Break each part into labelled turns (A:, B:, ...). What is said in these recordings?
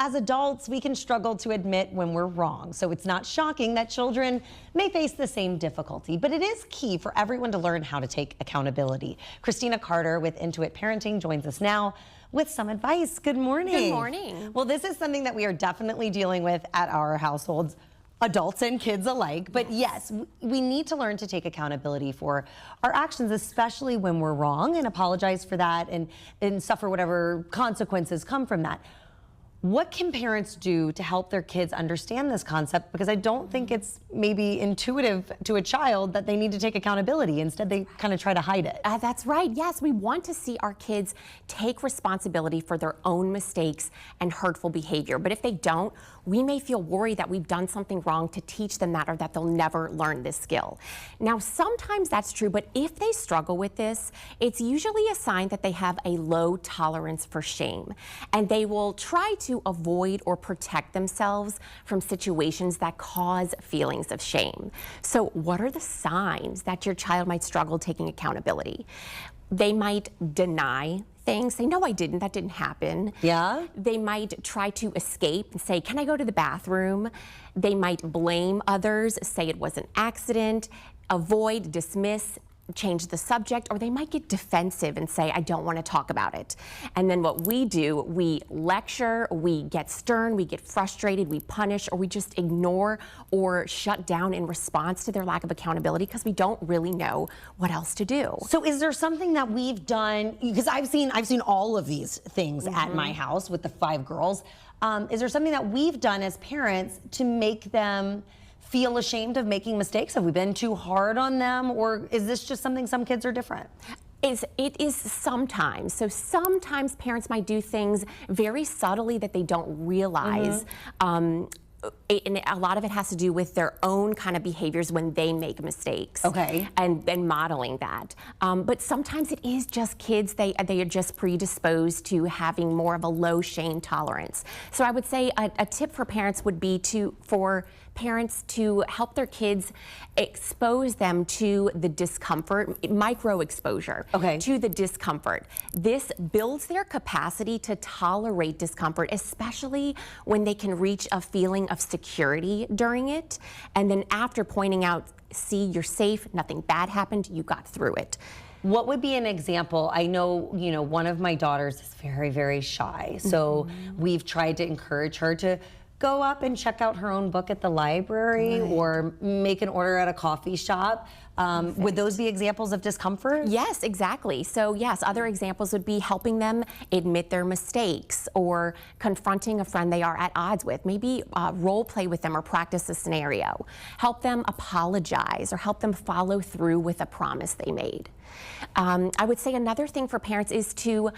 A: As adults, we can struggle to admit when we're wrong, so it's not shocking that children may face the same difficulty, but it is key for everyone to learn how to take accountability. Christina Carter with Intuit Parenting joins us now with some advice. Good morning.
B: Good morning.
A: Well, this is something that we are definitely dealing with at our households, adults and kids alike. But yes, we need to learn to take accountability for our actions, especially when we're wrong, and apologize for that and suffer whatever consequences come from that. What can parents do to help their kids understand this concept? Because I don't think it's maybe intuitive to a child that they need to take accountability. Instead, they kind of try to hide it.
B: That's right. Yes, we want to see our kids take responsibility for their own mistakes and hurtful behavior. But if they don't, we may feel worried that we've done something wrong to teach them that, or that they'll never learn this skill. Now, sometimes that's true, but if they struggle with this, it's usually a sign that they have a low tolerance for shame, and they will try to avoid or protect themselves from situations that cause feelings of shame. So what are the signs that your child might struggle taking accountability? They might deny things, say, no, I didn't, that didn't happen.
A: Yeah.
B: They might try to escape and say, can I go to the bathroom? They might blame others, say it was an accident, avoid, dismiss, change the subject, or they might get defensive and say, I don't want to talk about it. And then what we do, we lecture, we get stern, we get frustrated, we punish, or we just ignore or shut down in response to their lack of accountability because we don't really know what else to do.
A: So is there something that we've done, because I've seen all of these things at my house with the 5 girls. Is there something that we've done as parents to make them feel ashamed of making mistakes? Have we been too hard on them, or is this just something some kids are different?
B: It is sometimes. So sometimes parents might do things very subtly that they don't realize. And a lot of it has to do with their own kind of behaviors when they make mistakes.
A: Okay.
B: And modeling that. But sometimes it is just kids, they are just predisposed to having more of a low shame tolerance. So I would say a tip for parents would be for parents to help their kids expose them to the discomfort, micro exposure to the discomfort. This builds their capacity to tolerate discomfort, especially when they can reach a feeling of security during it. And then after pointing out, see, you're safe, nothing bad happened, you got through it.
A: What would be an example? I know, one of my daughters is very, very shy. So we've tried to encourage her to go up and check out her own book at the library or make an order at a coffee shop. Would those be examples of discomfort?
B: Yes, exactly. So yes, other examples would be helping them admit their mistakes or confronting a friend they are at odds with. Maybe role play with them or practice a scenario. Help them apologize or help them follow through with a promise they made. I would say another thing for parents is to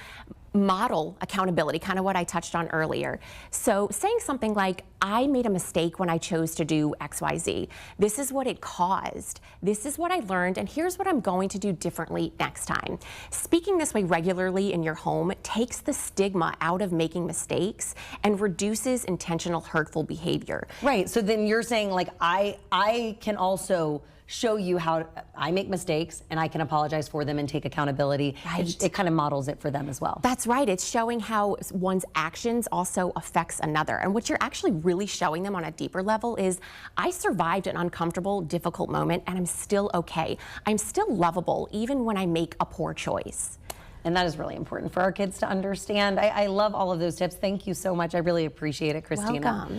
B: model accountability, kind of what I touched on earlier. So saying something like, I made a mistake when I chose to do XYZ. This is what it caused. This is what I learned, and here's what I'm going to do differently next time. Speaking this way regularly in your home takes the stigma out of making mistakes and reduces intentional hurtful behavior.
A: Right, so then you're saying, like, I can also show you how I make mistakes and I can apologize for them and take accountability.
B: Right.
A: It kind of models it for them as well.
B: That's right. It's showing how one's actions also affects another. And what you're actually really showing them on a deeper level is, I survived an uncomfortable, difficult moment and I'm still okay. I'm still lovable even when I make a poor choice.
A: And that is really important for our kids to understand. I love all of those tips. Thank you so much. I really appreciate it, Christina.
B: Welcome.